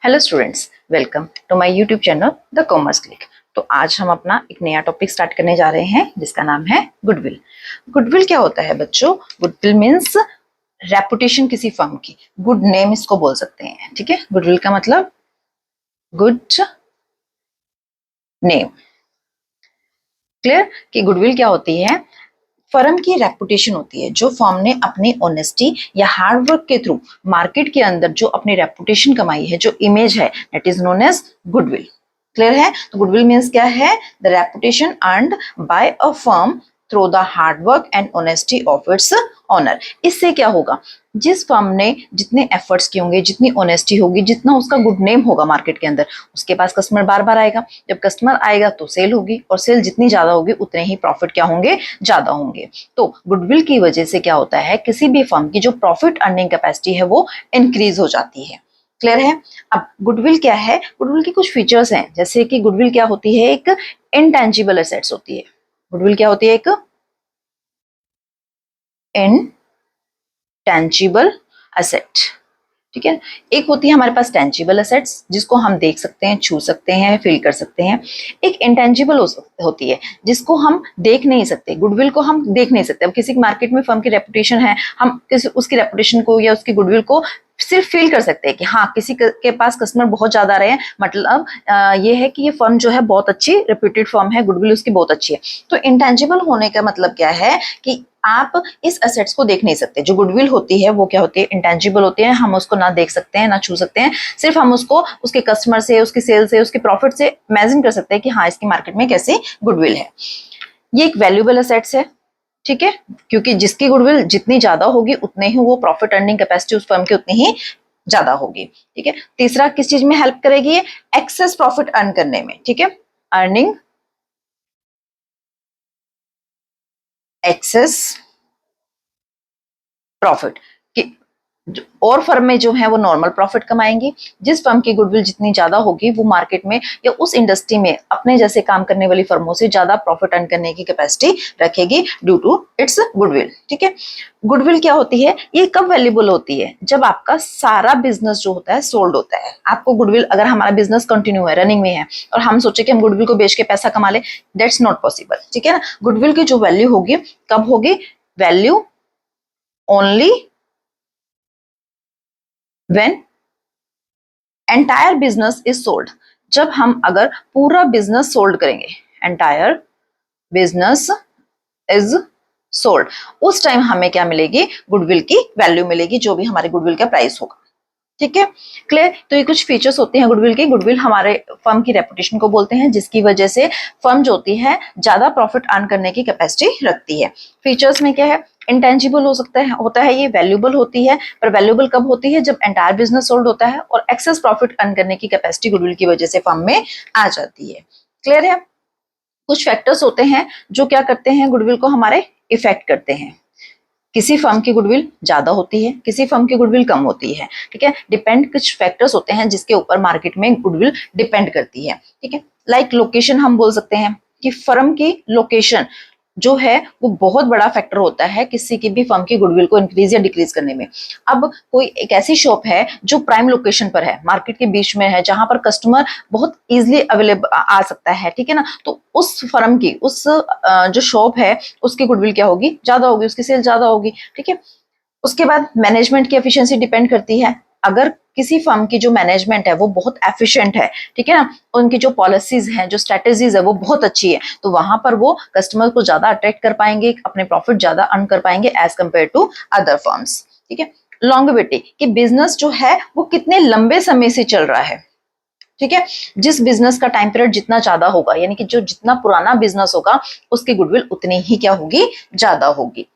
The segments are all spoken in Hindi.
Hello students, welcome to my YouTube channel the commerce click. तो आज हम अपना एक नया टॉपिक स्टार्ट करने जा रहे हैं जिसका नाम है गुडविल। गुडविल क्या होता है बच्चों? गुडविल मीन्स रेपुटेशन किसी फर्म की, गुड नेम इसको बोल सकते हैं। ठीक है, गुडविल का मतलब गुड नेम। क्लियर कि गुडविल क्या होती है? फर्म की रेपुटेशन होती है जो फर्म ने अपनी ऑनेस्टी या हार्ड वर्क के थ्रू मार्केट के अंदर जो अपनी रेपुटेशन कमाई है, जो इमेज है, that is known as goodwill. Clear है? तो गुडविल मीन्स क्या है? The reputation earned by a firm through the hard work and honesty of its owner. इससे क्या होगा? जिस फर्म ने जितने एफर्ट्स किए होंगे, जितनी ऑनेस्टी होगी, जितना उसका गुड नेम होगा मार्केट के अंदर, उसके पास कस्टमर बार बार आएगा। जब कस्टमर आएगा तो सेल होगी, और सेल जितनी ज्यादा होगी उतने ही प्रॉफिट क्या होंगे? ज्यादा होंगे। तो गुडविल की वजह से क्या होता है? किसी भी फर्म की जो प्रॉफिट अर्निंग कैपेसिटी है वो इंक्रीज हो जाती है। क्लियर है? अब गुडविल क्या है? गुडविल की कुछ फीचर्स हैं, जैसे कि गुडविल क्या होती है? एक इनटेंजिबल एसेट्स होती है। गुडविल क्या होती है? एक इनटेंजिबल एसेट। ठीक है, एक होती है हमारे पास टेंजिबल एसेट्स जिसको हम देख सकते हैं, छू सकते हैं, फील कर सकते हैं। एक इंटेंजिबल होती है जिसको हम देख नहीं सकते। गुडविल को हम देख नहीं सकते। अब किसी मार्केट में फर्म की रेपुटेशन है, हम किसी उसकी रेपुटेशन को या उसकी गुडविल को सिर्फ फील कर सकते हैं कि हाँ, किसी के पास कस्टमर बहुत ज्यादा रहे हैं, मतलब ये है कि ये फर्म जो है बहुत अच्छी रेप्यूटेड फर्म है, गुडविल उसकी बहुत अच्छी है। तो इंटेंजिबल होने का मतलब क्या है कि आप इस एसेट्स को देख नहीं सकते। जो गुडविल होती है वो क्या होती है? इंटेंजिबल होती है। हम उसको ना देख सकते हैं, ना छू सकते हैं। सिर्फ हम उसको उसके कस्टमर से, उसकी सेल से, उसके प्रॉफिट से इमेजिन कर सकते हैं कि हाँ, इसकी मार्केट में कैसी गुडविल है। ये एक वैल्यूएबल एसेट्स है। ठीक है, क्योंकि जिसकी गुडविल जितनी ज्यादा होगी उतने ही वो प्रॉफिट अर्निंग कैपेसिटी उस फर्म की उतनी ही ज्यादा होगी। ठीक है, तीसरा किस चीज में हेल्प करेगी? एक्सेस प्रॉफिट अर्न करने में। ठीक है, अर्निंग एक्सेस प्रॉफिट कि और फर्म में जो है वो नॉर्मल प्रॉफिट कमाएंगी। जिस फर्म की गुडविल जितनी ज्यादा होगी वो मार्केट में या उस इंडस्ट्री में अपने जैसे काम करने वाली फर्मों से ज्यादा प्रॉफिट अर्न करने की कैपेसिटी रखेगी ड्यू टू इट्स गुडविल। ठीक है, गुडविल क्या होती है? ये कब वैल्यूएबल होती है? जब आपका सारा बिजनेस जो होता है सोल्ड होता है। आपको गुडविल, अगर हमारा बिजनेस कंटिन्यू है, रनिंग में है, और हम सोचे कि हम गुडविल को बेच के पैसा कमा ले, दैट्स नॉट पॉसिबल। ठीक है ना? गुडविल की जो वैल्यू होगी कब होगी? Value only when entire business is sold। जब हम अगर पूरा बिजनेस सोल्ड करेंगे, entire business is sold, उस टाइम हमें क्या मिलेगी? गुडविल की वैल्यू मिलेगी, जो भी हमारे गुडविल का प्राइस होगा। ठीक है, क्लियर? तो ये कुछ फीचर्स होते हैं गुडविल के। गुडविल हमारे फर्म की रेपुटेशन को बोलते हैं, जिसकी वजह से फर्म जो होती है ज्यादा प्रॉफिट अर्न करने की कैपेसिटी रखती है। फीचर्स में क्या है? इंटेंजिबल हो सकता है, होता है ये, वैल्यूएबल होती है। पर वैल्यूएबल कब होती है? जब एंटायर बिजनेस सोल्ड होता है और एक्सेस प्रॉफिट अर्न करने की कैपेसिटी गुडविल की वजह से फर्म में आ जाती है। क्लियर है? कुछ फैक्टर्स होते हैं जो क्या करते हैं? गुडविल को हमारे इफेक्ट करते हैं। किसी फर्म की गुडविल ज्यादा होती है, किसी फर्म की गुडविल कम होती है। ठीक है, डिपेंड, कुछ फैक्टर्स होते हैं जिसके ऊपर मार्केट में गुडविल डिपेंड करती है। ठीक है, लाइक लोकेशन हम बोल सकते हैं कि फर्म की लोकेशन जो है वो बहुत बड़ा फैक्टर होता है किसी की भी फर्म की गुडविल को इंक्रीज या डिक्रीज करने में। अब कोई एक ऐसी शॉप है जो प्राइम लोकेशन पर है, मार्केट के बीच में है, जहां पर कस्टमर बहुत इजीली अवेलेबल आ सकता है। ठीक है ना? तो उस फर्म की, उस जो शॉप है उसकी गुडविल क्या होगी? ज्यादा होगी, उसकी सेल ज्यादा होगी। ठीक है, उसके बाद मैनेजमेंट की एफिशिएंसी डिपेंड करती है। अगर किसी फर्म की जो मैनेजमेंट है वो बहुत एफिशिएंट है, ठीक है ना, उनकी जो पॉलिसीज हैं, जो स्ट्रेटेजीज है वो बहुत अच्छी है, तो वहां पर वो कस्टमर को ज्यादा अट्रैक्ट कर पाएंगे, अपने प्रॉफिट ज्यादा अर्न कर पाएंगे as compared to other firms. ठीक है, लॉन्गेविटी कि बिजनेस जो है वो कितने लंबे समय से चल रहा है। ठीक है, जिस बिजनेस का टाइम पीरियड जितना ज्यादा होगा, यानी कि जो जितना पुराना बिजनेस होगा उसकी गुडविल उतनी ही क्या होगी? ज्यादा होगी।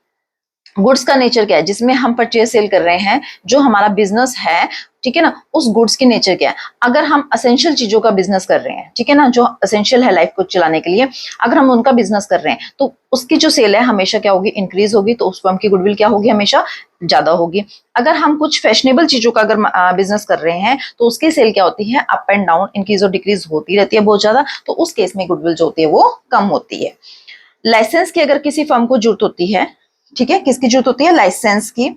गुड्स का नेचर क्या है? जिसमें हम परचेज सेल कर रहे हैं, जो हमारा बिजनेस है, ठीक है ना, उस गुड्स की नेचर क्या है? अगर हम असेंशियल चीजों का बिजनेस कर रहे हैं, ठीक है ना, जो असेंशियल है लाइफ को चलाने के लिए, अगर हम उनका बिजनेस कर रहे हैं तो उसकी जो सेल है हमेशा क्या होगी? इंक्रीज होगी, तो उस फर्म की गुडविल क्या होगी? हमेशा ज्यादा होगी। अगर हम कुछ फैशनेबल चीजों का अगर बिजनेस कर रहे हैं तो उसकी सेल क्या होती है? अप एंड डाउन, इंक्रीज और डिक्रीज होती रहती है बहुत ज्यादा, तो उस केस में गुडविल जो होती है वो कम होती है। लाइसेंस की अगर किसी फर्म को जरूरत होती है, ठीक है, किसकी जरूरत होती है? लाइसेंस की।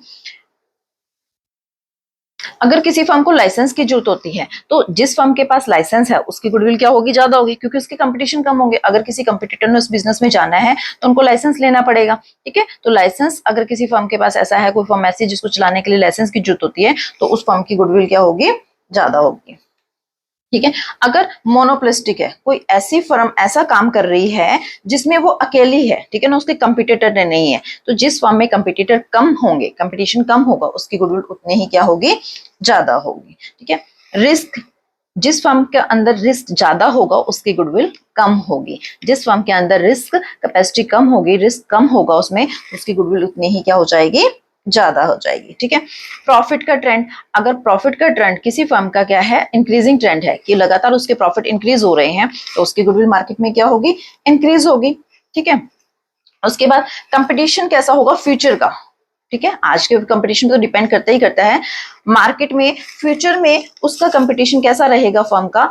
अगर किसी फर्म को लाइसेंस की जरूरत होती है तो जिस फर्म के पास लाइसेंस है उसकी गुडविल क्या होगी, ज्यादा होगी, क्योंकि उसके कंपटीशन कम होंगे। अगर किसी कंपटीटर ने उस बिजनेस में जाना है तो उनको लाइसेंस लेना पड़ेगा, ठीक है। तो लाइसेंस अगर किसी फर्म के पास ऐसा है, कोई फर्म ऐसी जिसको चलाने के लिए लाइसेंस की जरूरत होती है, तो उस फर्म की गुडविल क्या होगी, ज्यादा होगी, ठीक है। अगर मोनोपोलिस्टिक है, कोई ऐसी फर्म ऐसा काम कर रही है जिसमें वो अकेली है, ठीक है ना, उसके कंपटीटर नहीं है, तो जिस फर्म में कंपटीटर कम होंगे, कंपटीशन कम होगा, उसकी गुडविल उतनी ही क्या होगी, ज्यादा होगी, ठीक है। रिस्क, जिस फर्म के अंदर रिस्क ज्यादा होगा उसकी गुडविल कम होगी। जिस फर्म के अंदर रिस्क कैपेसिटी कम होगी, रिस्क कम होगा उसमें, उसकी गुडविल उतनी ही क्या हो जाएगी, ज्यादा हो जाएगी, ठीक है। प्रॉफिट का ट्रेंड, अगर प्रॉफिट का ट्रेंड किसी फर्म का क्या है, इंक्रीजिंग ट्रेंड है, कि लगातार उसके प्रॉफिट इंक्रीज हो रहे हैं, तो उसकी गुडविल मार्केट में क्या होगी, इंक्रीज होगी, ठीक है। उसके बाद कंपटीशन कैसा होगा फ्यूचर का, ठीक है। आज के कंपटीशन तो डिपेंड करता ही करता है मार्केट में, फ्यूचर में उसका कंपटीशन कैसा रहेगा फर्म का,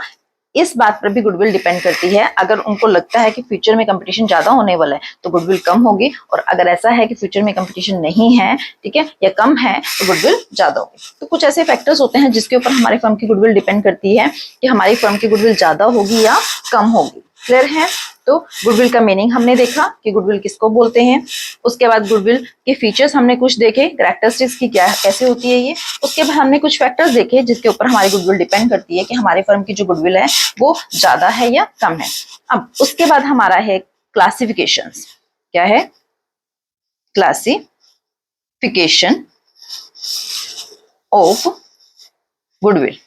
इस बात पर भी गुडविल डिपेंड करती है। अगर उनको लगता है कि फ्यूचर में कंपटीशन ज्यादा होने वाला है तो गुडविल कम होगी, और अगर ऐसा है कि फ्यूचर में कंपटीशन नहीं है, ठीक है, या कम है, तो गुडविल ज्यादा होगी। तो कुछ ऐसे फैक्टर्स होते हैं जिसके ऊपर हमारे फर्म की गुडविल डिपेंड करती है कि हमारी फर्म की गुडविल ज्यादा होगी या कम होगी। क्लियर है? तो गुडविल का मीनिंग हमने देखा कि गुडविल किसको बोलते हैं। उसके बाद गुडविल के फीचर्स हमने कुछ देखे, कैरेक्टरिस्टिक्स की क्या कैसे होती है ये। उसके बाद हमने कुछ फैक्टर्स देखे जिसके ऊपर हमारी गुडविल डिपेंड करती है कि हमारे फर्म की जो गुडविल है वो ज्यादा है या कम है। अब उसके बाद हमारा है क्लासिफिकेशंस। क्या है? Classification of goodwill.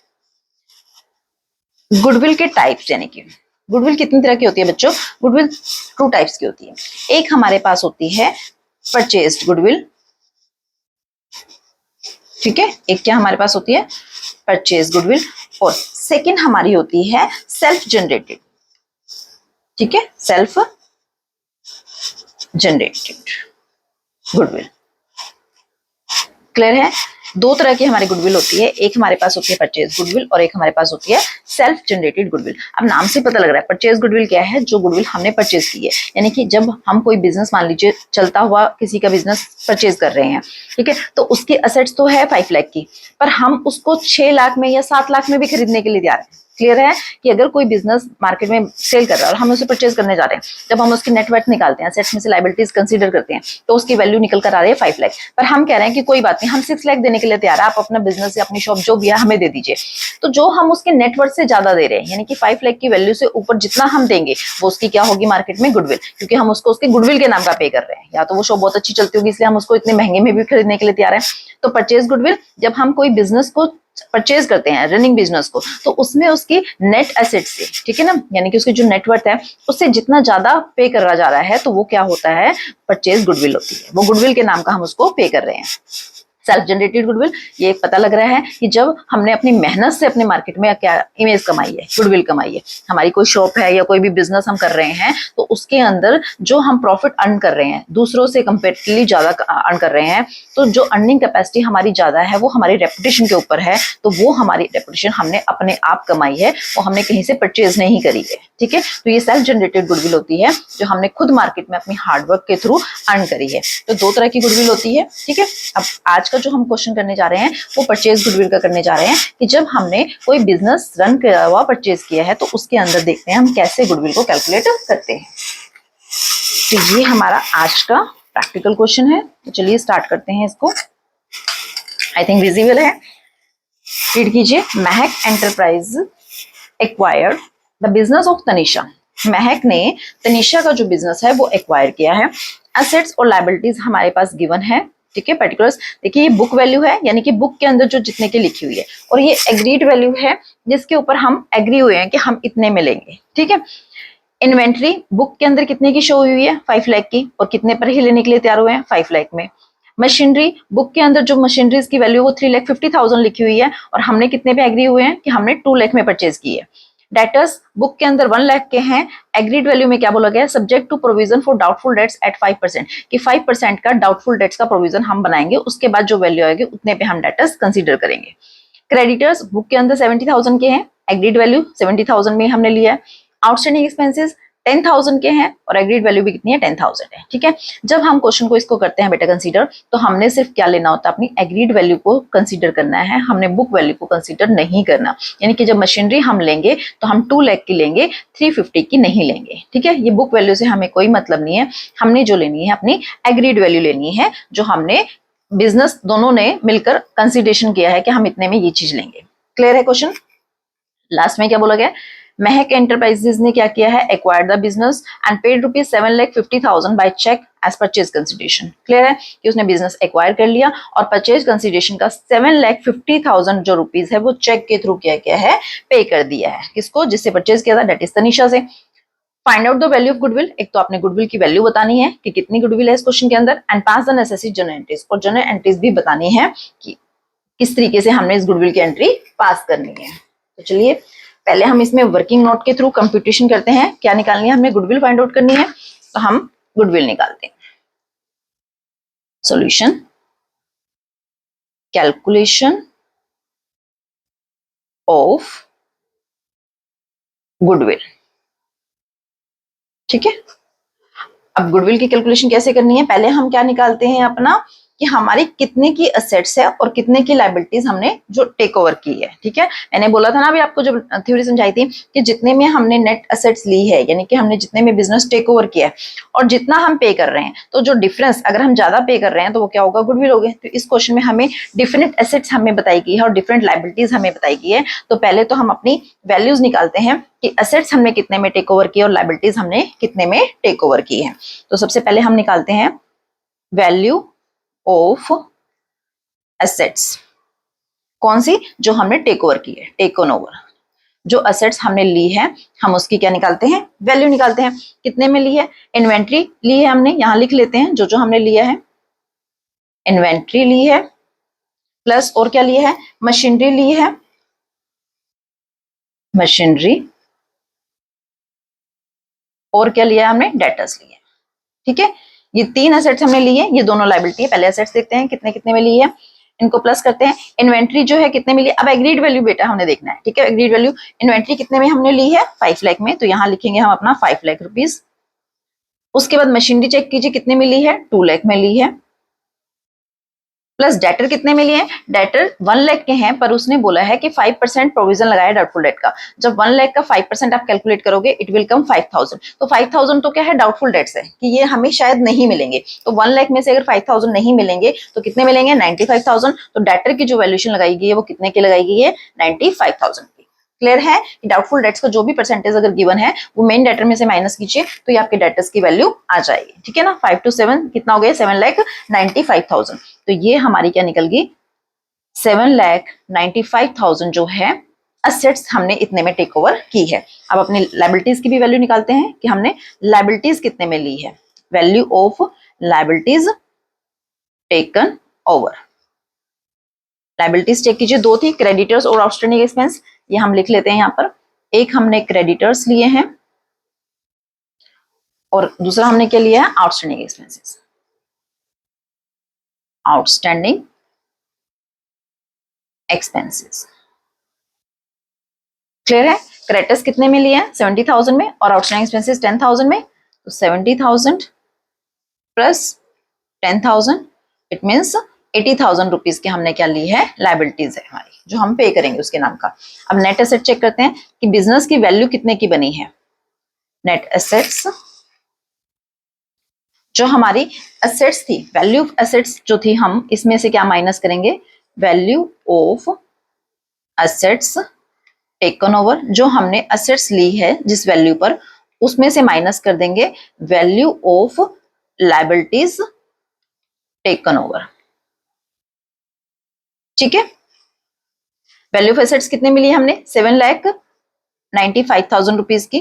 गुडविल के टाइप्स, यानी कि गुडविल कितनी तरह की होती है बच्चों? गुडविल 2 टाइप्स की होती है। एक हमारे पास होती है परचेज्ड गुडविल, ठीक है, एक क्या हमारे पास होती है, परचेज गुडविल, और सेकंड हमारी होती है सेल्फ जनरेटेड, ठीक है, सेल्फ जनरेटेड गुडविल। क्लियर है? 2 तरह की हमारी गुडविल होती है, एक हमारे पास होती है परचेज गुडविल और एक हमारे पास होती है सेल्फ जनरेटेड गुडविल। अब नाम से पता लग रहा है परचेज गुडविल क्या है, जो गुडविल हमने परचेज की है, यानी कि जब हम कोई बिजनेस, मान लीजिए चलता हुआ किसी का बिजनेस परचेज कर रहे हैं, ठीक है, तो उसकी असेट्स तो है 5 लाख की, पर हम उसको 6 लाख में या 7 लाख में भी खरीदने के लिए तैयार हैं। क्लियर है कि अगर कोई बिजनेस मार्केट में सेल कर रहा है और हम उसे परचेज करने जा रहे हैं, जब हम उसकी नेटवर्थ निकालते हैं, असेट्स में से लायबिलिटीज कंसीडर करते हैं, तो उसकी वैल्यू निकल कर आ रही है 5 लाख, पर हम कह रहे हैं कि कोई बात नहीं, हम 6 लाख देने के लिए तैयार है, आप अपना बिजनेस या अपनी शॉप जो भी है हमें दे दीजिए। तो जो हम उसके नेटवर्थ से ज्यादा दे रहे हैं, यानी कि 5 लाख की वैल्यू से ऊपर जितना हम देंगे वो उसकी क्या होगी मार्केट में, गुडविल, क्योंकि हम उसको उसके गुडविल के नाम का पे कर रहे हैं, या तो वो शॉप बहुत अच्छी चलती होगी इसलिए हम उसको इतने महंगे में भी खरीदने के लिए तैयार है। तो परचेज गुडविल, जब हम कोई बिजनेस को परचेज करते हैं, रनिंग बिजनेस को, तो उसमें उसकी नेट एसेट से, ठीक है ना, यानी कि उसकी जो नेटवर्थ है उससे जितना ज्यादा पे करा जा रहा है, तो वो क्या होता है, परचेज गुडविल होती है। वो गुडविल के नाम का हम उसको पे कर रहे हैं। सेल्फ जनरेटेड गुडविल, ये एक पता लग रहा है कि जब हमने अपनी मेहनत से अपने मार्केट में क्या इमेज कमाई है, गुडविल कमाई है, हमारी कोई शॉप है या कोई भी बिजनेस हम कर रहे हैं, तो उसके अंदर जो हम प्रॉफिट अर्न कर रहे हैं दूसरों से कंपेरेटिवली ज्यादा अर्न कर रहे हैं, तो जो अर्निंग कैपेसिटी हमारी ज्यादा है वो हमारी रेपुटेशन के ऊपर है, तो वो हमारी रेपुटेशन हमने अपने आप कमाई है, वो हमने कहीं से परचेज नहीं करी है, ठीक है। तो ये सेल्फ जनरेटेड गुडविल होती है जो हमने खुद मार्केट में अपनी हार्डवर्क के थ्रू अर्न करी है। तो 2 तरह की गुडविल होती है, ठीक है। अब आज का जो हम क्वेश्चन करने जा रहे हैं वो परचेज गुडविल का करने जा रहे हैं कि जब हमने कोई बिजनेस रन किया हुआ परचेज किया है तो उसके अंदर देखते हैं हम कैसे गुडविल को कैलकुलेट करते हैं। तो ये हमारा आज का प्रैक्टिकल क्वेश्चन है, तो चलिए स्टार्ट करते हैं इसको। आई थिंक विजिबल है, रीड कीजिए। महक enterprise acquired the business of Tanisha. महक ने तनिषा का जो बिजनेस है वो एक्वायर किया है। एसेट्स और लायबिलिटीज हमारे पास गिवन है, ठीक है। पर्टिकुलर्स देखिए, ये बुक वैल्यू है, यानी कि बुक के अंदर जो जितने की लिखी हुई है, और ये एग्रीड वैल्यू है जिसके ऊपर हम एग्री हुए हैं कि हम इतने में लेंगे, ठीक है। इन्वेंट्री बुक के अंदर कितने की शो हुई है, 5 लाख की, और कितने पर ही लेने के लिए तैयार हुए हैं, 5 लाख में। मशीनरी बुक के अंदर जो मशीनरीज की वैल्यू वो 3,50,000 लिखी हुई है, और हमने कितने पे एग्री हुए हैं कि हमने 2 लाख में परचेज की है। डेटर्स बुक के अंदर 1 लाख के हैं, एग्रीड वैल्यू में क्या बोला गया है, subject to provision for doubtful debts at 5%, कि 5% का डाउटफुल डेट्स का प्रोविजन हम बनाएंगे, उसके बाद जो वैल्यू आएगी उतने पे हम डेटर्स कंसीडर करेंगे। क्रेडिटर्स बुक के अंदर 70,000 के हैं, एग्रीड वैल्यू 70,000 में हमने लिया है। आउटस्टैंडिंग एक्सपेंसेस 10,000 के हैं और एग्रीड वैल्यू भी कितनी है 10,000 है। ठीक है, जब हम क्वेश्चन को इसको करते हैं बेटा कंसीडर, तो हमने सिर्फ क्या लेना होता है, अपनी एग्रीड वैल्यू को कंसीडर करना है, हमने बुक वैल्यू को कंसीडर नहीं करना। यानी कि जब मशीनरी हम लेंगे तो हम 2 लाख की लेंगे, 350 की नहीं लेंगे। ठीक है, ये बुक वैल्यू से हमें कोई मतलब नहीं है, हमने जो लेनी है अपनी एग्रीड वैल्यू लेनी है, जो हमने बिजनेस दोनों ने मिलकर कंसीडरेशन किया है कि हम इतने में ये चीज लेंगे। क्लियर है क्वेश्चन? लास्ट में क्या बोला गया, महक एंटरप्राइजेस ने क्या किया है, acquired the business and paid ₹7,50,000 by cheque as purchase consideration. Clear है कि उसने बिजनेस एक्वायर कर लिया और परचेज कंसिडरेशन का 7,50,000 जो रुपीज है वो चेक के थ्रू किया गया है, पे कर दिया है। किसको? जिससे परचेज किया था, दैट इज तनिषा से। Find out the value of goodwill, एक तो आपने गुडविल की वैल्यू बतानी है कि कितनी गुडविल है इस क्वेश्चन के अंदर, and pass the necessary journal entries, और जर्नल एंट्रीज भी बतानी है कि किस तरीके से हमने इस गुडविल की एंट्री पास करनी है। तो चलिए पहले हम इसमें वर्किंग नोट के थ्रू कंप्यूटेशन करते हैं। क्या निकालनी है? हमें गुडविल फाइंड आउट करनी है, तो हम गुडविल निकालते हैं। Solution, calculation of goodwill. ठीक है, अब गुडविल की कैलकुलेशन कैसे करनी है, पहले हम क्या निकालते हैं अपना, कि हमारी कितने की असेट्स है और कितने की लायबिलिटीज हमने जो टेक ओवर की है। ठीक है, मैंने बोला था ना अभी आपको जब थ्योरी समझाई थी कि जितने में हमने नेट असेट्स ली है, यानी कि हमने जितने में बिजनेस टेक ओवर किया है और जितना हम पे कर रहे हैं, तो जो डिफरेंस, अगर हम ज्यादा पे कर रहे हैं तो वो क्या होगा, गुडविल हो गया। तो इस क्वेश्चन में हमें डिफरेंट एसेट्स हमें बताई गई है और डिफरेंट लायबिलिटीज हमें बताई गई है। तो पहले तो हम अपनी वैल्यूज निकालते हैं कि असेट्स हमने कितने में टेक ओवर की और लायबिलिटीज हमने कितने में टेक ओवर की है। तो सबसे पहले हम निकालते हैं वैल्यू ऑफ एसेट्स। कौन सी? जो हमने टेक ओवर की है, टेकन ओवर। जो एसेट्स हमने ली है हम उसकी क्या निकालते हैं, वैल्यू निकालते हैं। कितने में ली है? इन्वेंट्री ली है हमने, यहां लिख लेते हैं जो जो हमने लिया है। इन्वेंट्री ली है, प्लस और क्या लिया है, मशीनरी ली है, मशीनरी, और क्या लिया है हमने, डेटर्स लिए। ठीक है, ये 3 एसेट्स हमने लिए, ये दोनों लायबिलिटी है। पहले एसेट्स देखते हैं कितने कितने में ली है, इनको प्लस करते हैं। इन्वेंट्री जो है कितने में ली, अब एग्रीड वैल्यू बेटा हमने देखना है। ठीक है, एग्रीड वैल्यू, इन्वेंट्री कितने में हमने ली है, 5 लाख में, तो यहाँ लिखेंगे हम अपना 5 लाख रुपीज। उसके बाद मशीनरी चेक कीजिए कितने में ली है, 2 लाख में ली है, प्लस डेटर कितने में लिए हैं, डेटर 1 लाख के हैं, पर उसने बोला है कि 5% प्रोविजन लगाया डाउटफुल डेट का। जब 1 लाख का 5% आप कैलकुलेट करोगे, इट विल कम 5,000। तो 5,000 तो क्या है, डाउटफुल डेट्स है कि ये हमें शायद नहीं मिलेंगे। तो 1 लाख में से अगर 5,000 नहीं मिलेंगे तो कितने मिलेंगे, 95,000। तो डेटर की जो वैल्यूएशन लगाई गई है वो कितने की लगाई गई है, 95,000 की। क्लियर है कि डाउटफुल डेट्स का जो भी परसेंटेज अगर गिवन है वो मेन डेटर में से माइनस कीजिए तो ये आपके डेटर्स की वैल्यू आ जाएगी। ठीक है ना, 5 to 7 कितना हो गया, 7,95,000। तो ये हमारी क्या निकल गई, 7,95,000 जो है असेट्स हमने इतने में टेक ओवर की है। अब अपनी लायबिलिटीज की भी वैल्यू निकालते हैं कि हमने लायबिलिटीज कितने में ली है। Value of liabilities taken over. Liabilities check कीजिए, 2 थी, क्रेडिटर्स और आउटस्टैंडिंग एक्सपेंस। ये हम लिख लेते हैं यहाँ पर। एक हमने क्रेडिटर्स लिए हैं और दूसरा हमने क्या लिया है, outstanding expenses. Outstanding expenses. Clear है, क्रेडिटर्स कितने में लिए हैं, 70,000 में, और आउटस्टैंडिंग एक्सपेंसेस 10,000 में। तो 70,000 प्लस 10,000 इट मीन्स 80,000 रुपीज के हमने क्या ली है, लायबिलिटीज है हमारी, जो हम पे करेंगे उसके नाम का। अब नेट एसेट चेक करते हैं कि बिजनेस की वैल्यू कितने की बनी है। नेट एसेट्स, जो हमारी एसेट्स थी, वैल्यू ऑफ एसेट्स जो थी, हम इसमें से क्या माइनस करेंगे, value of assets taken over. जो हमने एसेट्स ली है जिस वैल्यू पर, उसमें से माइनस कर देंगे value of liabilities taken over. ठीक है, वैल्यू ऑफ एसेट्स कितने मिली हमने, 7,95,000 रुपीज की।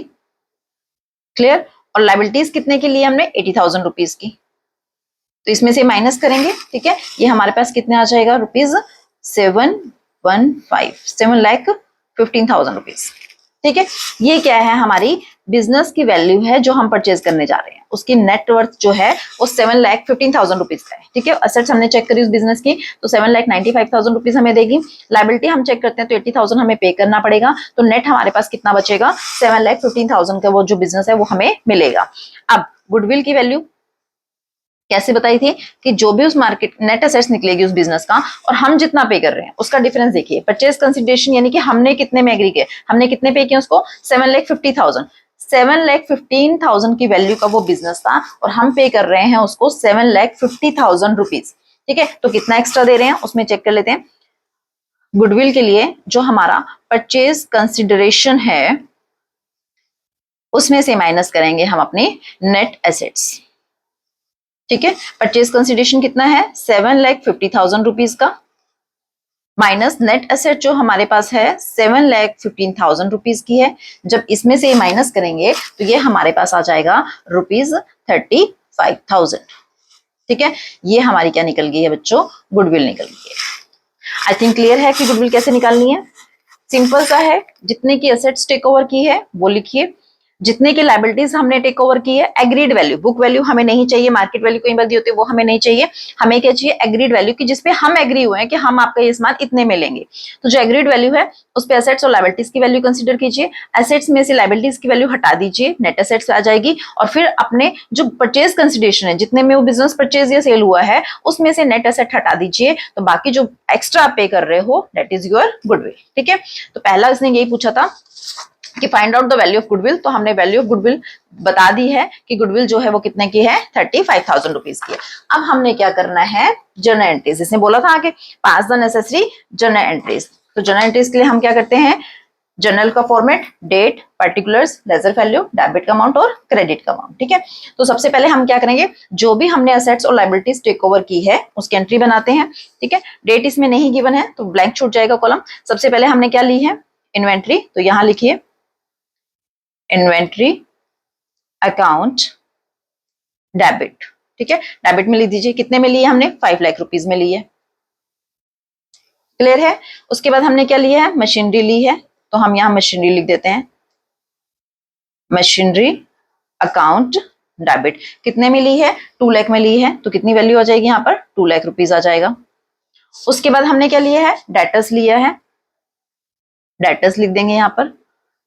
क्लियर, और लायबिलिटीज कितने की ली हमने, 80,000 रुपीज की। तो इसमें से माइनस करेंगे। ठीक है, ये हमारे पास कितने आ जाएगा, रुपीज 7,15,000 रुपीज। ठीक है, ये क्या है, हमारी बिजनेस की वैल्यू है जो हम परचेज करने जा रहे हैं, उसकी नेटवर्थ जो है वो 7,15,000 रुपीज का है। ठीक है, असेट्स हमने चेक करी उस बिजनेस की तो 7,95,000 रुपीज हमें देगी। लाइबिलिटी हम चेक करते हैं तो 80,000 हमें पे करना पड़ेगा, तो नेट हमारे पास कितना बचेगा, 7,15,000 का वो जो बिजनेस है वो हमें मिलेगा। अब गुडविल की वैल्यू कैसे बताई थी कि जो भी उस मार्केट नेट एसेट्स निकलेगी उस बिजनेस का और हम जितना पे कर रहे हैं उसका डिफरेंस देखिए। परचेज कंसिडरेशन यानी कि हमने कितने में एग्री किया, हमने कितने पे किया उसको, 7,50,000। 7,15,000 की वैल्यू का वो बिजनेस था और हम पे कर रहे हैं उसको 7,50,000 रुपीज। ठीक है, तो कितना एक्स्ट्रा दे रहे हैं उसमें चेक कर लेते हैं। गुडविल के लिए जो हमारा परचेज कंसिडरेशन है उसमें से माइनस करेंगे हम अपने नेट एसेट्स। ठीक है, परचेज कंसिडरेशन कितना है, 7,50,000 रुपीज का, माइनस नेट एसेट जो हमारे पास है 7,15,000 रुपीज की है। जब इसमें से माइनस करेंगे तो ये हमारे पास आ जाएगा ₹35,000। ठीक है, ये हमारी क्या निकल गई है बच्चों, गुडविल निकल गई है। आई थिंक क्लियर है कि गुडविल कैसे निकालनी है। सिंपल सा है, जितने की एसेट्स टेक ओवर की है वो लिखिए, जितने की लाइबिलिटीज हमने टेक ओवर की है, एग्रीड वैल्यू, बुक वैल्यू हमें नहीं चाहिए, मार्केट वैल्यू कई बार दी होती है वो हमें नहीं चाहिए, हमें क्या चाहिए, एग्रीड वैल्यू की जिसपे हम एग्री हुए हैं कि हम आपका ये सामान इतने में लेंगे। तो जो एग्रीड वैल्यू है उस पे एसेट्स और लाइबिलिटीज की वैल्यू कंसीडर कीजिए, एसेट्स में से लाइबिलिटीज की वैल्यू हटा दीजिए, नेट एसेट्स आ जाएगी, और फिर अपने जो परचेज कंसिडरेशन है जितने में वो बिजनेस परचेज या सेल हुआ है उसमें से नेट एसेट हटा दीजिए, तो बाकी जो एक्स्ट्रा पे कर रहे हो दैट इज योर गुडविल। ठीक है, तो पहला इसने यही पूछा था कि find out the value of goodwill, तो हमने वैल्यू ऑफ गुडविल बता दी है कि गुडविल जो है वो कितने की है, 35,000 रुपीज की है। अब हमने क्या करना है, जर्नल एंट्रीज, इसने बोला था आगे pass the necessary journal entries. तो जर्नल एंट्रीज के लिए हम क्या करते हैं, जर्नल का format, date, particulars, ledger value, debit का अमाउंट और क्रेडिट का अमाउंट। ठीक है, तो सबसे पहले हम क्या करेंगे, जो भी हमने एसेट्स और लाइबिलिटीज टेक ओवर की है उसकी एंट्री बनाते हैं। ठीक है, डेट इसमें नहीं गिवन है तो ब्लैंक छूट जाएगा कॉलम। सबसे पहले हमने क्या ली है, इन्वेंट्री, तो यहां लिखिए इन्वेंट्री अकाउंट डेबिट। ठीक है, डेबिट में लिख दीजिए, कितने में लिए हमने, 5 लाख रुपीज में लिए। क्लियर है, उसके बाद हमने क्या लिया है, मशीनरी ली है, तो हम यहां मशीनरी लिख देते हैं, मशीनरी अकाउंट डेबिट। कितने में ली है, 2 लाख में ली है, तो कितनी वैल्यू आ जाएगी यहाँ पर, 2 लाख रुपीज आ जाएगा। उसके बाद हमने क्या लिया है, डेटर्स लिया है, डेटर्स लिख देंगे यहाँ पर,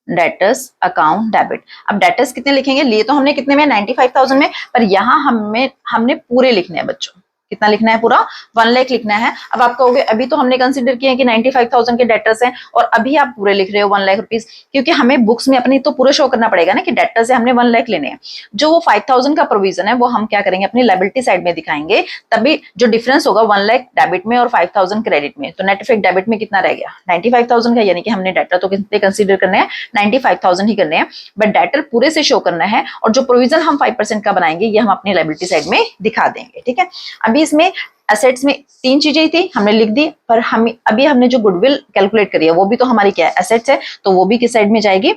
डेटर्स अकाउंट डेबिट। अब डेटर्स कितने लिखेंगे, लिए तो हमने कितने में, 95,000 में, पर यहाँ हमने पूरे लिखने हैं बच्चों। कितना लिखना है, पूरा 1 लाख लिखना है। अब आप कहोगे अभी तो हमने कंसीडर किया कि 95,000 के डेटर्स हैं और अभी आप पूरे लिख रहे हो 1 लाख रुपीज, क्योंकि हमें बुक्स में अपनी तो पूरे शो करना पड़ेगा ना कि डेटर्स से हमने 1 लाख लेने हैं। जो वो 5,000 का प्रोविजन है वो हम क्या करेंगे, अपनी लायबिलिटी साइड में दिखाएंगे, तभी जो डिफरेंस होगा 1 लाख डेबिट में और 5,000 क्रेडिट में, तो नेट इफेक्ट डेबिट में कितना रह गया, 95,000 का, यानी कि हमने डेटर तो कितने कंसीडर करने हैं, 95,000 ही करने हैं, बट डेटर पूरे से शो करना है, और जो प्रोविजन हम 5% का बनाएंगे ये हम अपनी लायबिलिटी साइड में दिखा देंगे। ठीक है, अभी इसमें एसेट्स में 3 चीजें थी हमने लिख दी, पर हम अभी हमने जो गुडविल कैलकुलेट करी है वो भी तो हमारी क्या है, एसेट्स है, तो वो भी किस साइड में जाएगी,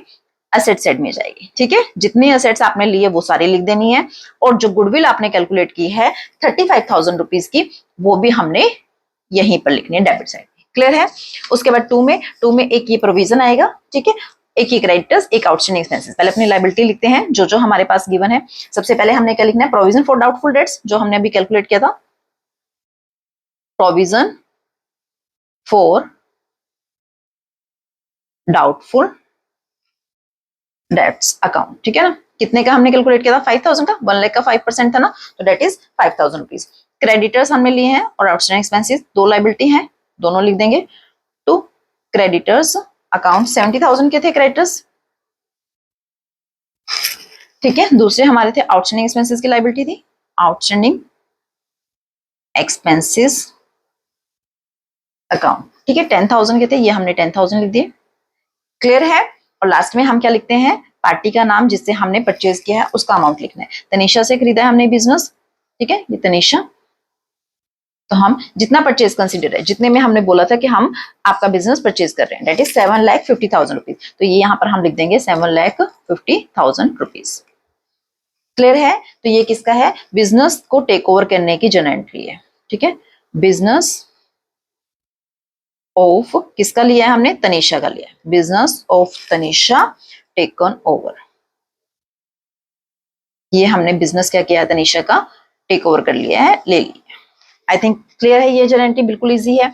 एसेट साइड में जाएगी। ठीक है, जितनी एसेट्स आपने लिए वो सारी लिख देनी है, और जो गुडविल आपने कैलकुलेट की है 35,000 रुपीज की, वो भी हमने यहीं पर लिखनी है डेबिट साइड में। क्लियर है, उसके बाद टू में एक ये प्रोविजन आएगा। ठीक है, एक ही क्रेडिटर्स, एक आउटस्टैंडिंग एक्सपेंसेस। पहले अपनी लायबिलिटी लिखते हैं जो जो हमारे पास गिवन है। सबसे पहले हमने क्या लिखना है, प्रोविजन फॉर डाउटफुल डेट्स, जो हमने अभी कैलकुलेट किया था, provision for doubtful dates account. ठीक है ना, कितने का हमने कैलकुलेट किया था, 5,000 का, 1 लाख का 5% था ना, तो डेट इज 5,000 रुपीज। क्रेडिटर्स हमने लिए हैं और आउटस्टैंडिंग एक्सपेंसेस, 2 लायबिलिटी हैं, दोनों लिख देंगे। टू क्रेडिटर्स अकाउंट, 70,000 के थे क्रेडिटर्स। ठीक है, दूसरे हमारे थे आउटस्टैंडिंग एक्सपेंसेस की लायबिलिटी थी, आउटस्टैंडिंग एक्सपेंसेस अकाउंट। ठीक है, 10,000 के थे, ये हमने 10,000 लिख दिए। क्लियर है, और लास्ट में हम क्या लिखते हैं, पार्टी का नाम जिससे हमने परचेज किया है उसका अमाउंट लिखना है। तनीषा से खरीदा है हमने बिजनेस, ठीक है, ये तनीषा, तो हम जितना परचेज कंसीडर है, जितने में हमने बोला था कि हम आपका बिजनेस परचेज कर रहे हैं, दैट इज 7,50,000 रुपीज, तो ये यहाँ पर हम लिख देंगे 7,50,000 रुपीज। क्लियर है, तो ये किसका है, बिजनेस को टेक ओवर करने की जर्नल एंट्री है। ठीक है, बिजनेस ऑफ किसका लिया है हमने, तनीषा का लिया है, business of Tanisha taken over. ये हमने बिजनेस क्या किया है, तनीषा का टेक ओवर कर लिया है, ले लिया। आई थिंक क्लियर है, ये जर्नल एंट्री बिल्कुल इजी है।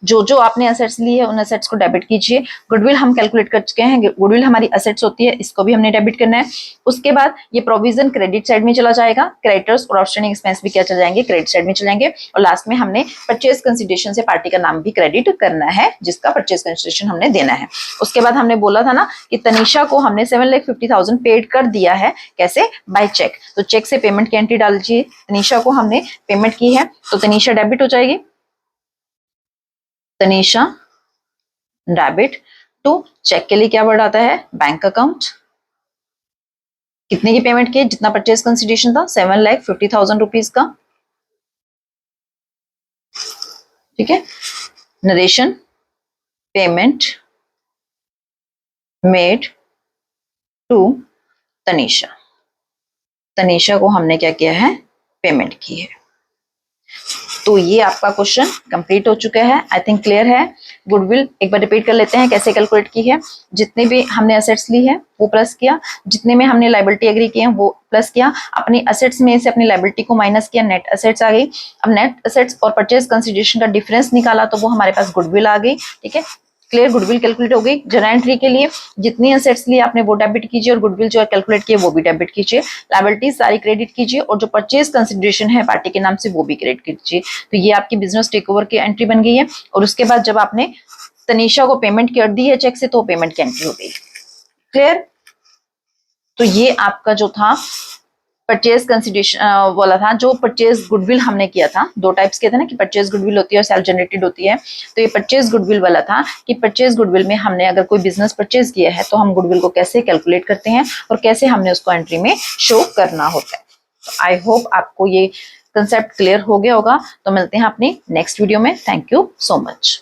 जो जो आपने असेट्स लिए है उन असेट्स को डेबिट कीजिए। गुडविल हम कैलकुलेट कर चुके हैं, गुडविल हमारी असेट्स होती है, इसको भी हमने डेबिट करना है। उसके बाद ये प्रोविजन क्रेडिट साइड में चला जाएगा, क्रेडिटर्स और आउटस्टैंडिंग एक्सपेंस भी क्या चल जाएंगे, क्रेडिट साइड में चले जाएंगे। और लास्ट में हमने परचेज कंसिडरेशन से पार्टी का नाम भी क्रेडिट करना है, जिसका परचेज कंसिडरेशन हमने देना है। उसके बाद हमने बोला था ना कि तनीषा को हमने 7,50,000 पेड कर दिया है, कैसे, बाय चेक। तो चेक से पेमेंट की एंट्री डाल दीजिए, तनीषा को हमने पेमेंट की है तो तनीषा डेबिट हो जाएगी, तनीषा डेबिट टू चेक के लिए क्या वर्ड आता है, बैंक अकाउंट। कितने की पेमेंट की, जितना परचेज कंसिडरेशन था 7,50,000 रुपीज का, ठीक है। Narration, payment made to Tanisha, Tanisha को हमने क्या किया है, पेमेंट की है। तो ये आपका क्वेश्चन कंप्लीट हो चुका है। आई थिंक क्लियर है। गुडविल एक बार रिपीट कर लेते हैं कैसे कैलकुलेट की है। जितने भी हमने असेट्स ली है वो प्लस किया, जितने में हमने लायबिलिटी एग्री किए हैं वो प्लस किया, अपनी असेट्स में से अपनी लायबिलिटी को माइनस किया, नेट असेट्स आ गई। अब नेट असेट्स और परचेज कंसिडरेशन का डिफरेंस निकाला तो वो हमारे पास गुडविल आ गई, ठीक है। क्लियर, गुडविल कैलकुलेट हो गई। जर्नल एंट्री के लिए जितनी असेट्स लिए आपने वो डेबिट कीजिए और गुडविल जो है कैलकुलेट किए वो भी डेबिट कीजिए। लायबिलिटी सारी क्रेडिट कीजिए और जो परचेज कंसिडरेशन है पार्टी के नाम से वो भी क्रेडिट कीजिए। तो ये आपकी बिजनेस टेकओवर की एंट्री बन गई है। और उसके बाद जब आपने तनीषा को पेमेंट कर दी है चेक से तो पेमेंट की एंट्री हो गई। क्लियर। तो ये आपका जो था परचेज कंसिडरेशन वाला था, जो परचेज गुडविल हमने किया था, दो टाइप्स के थे ना कि परचेज गुडविल होती है और सेल्फ जनरेटेड होती है। तो ये परचेज गुडविल वाला था कि परचेज गुडविल में हमने अगर कोई बिजनेस परचेज किया है तो हम गुडविल को कैसे कैलकुलेट करते हैं और कैसे हमने उसको एंट्री में शो करना होता है। तो आई होप आपको ये कंसेप्ट क्लियर हो गया होगा। तो मिलते हैं अपनी नेक्स्ट वीडियो में। Thank you so much.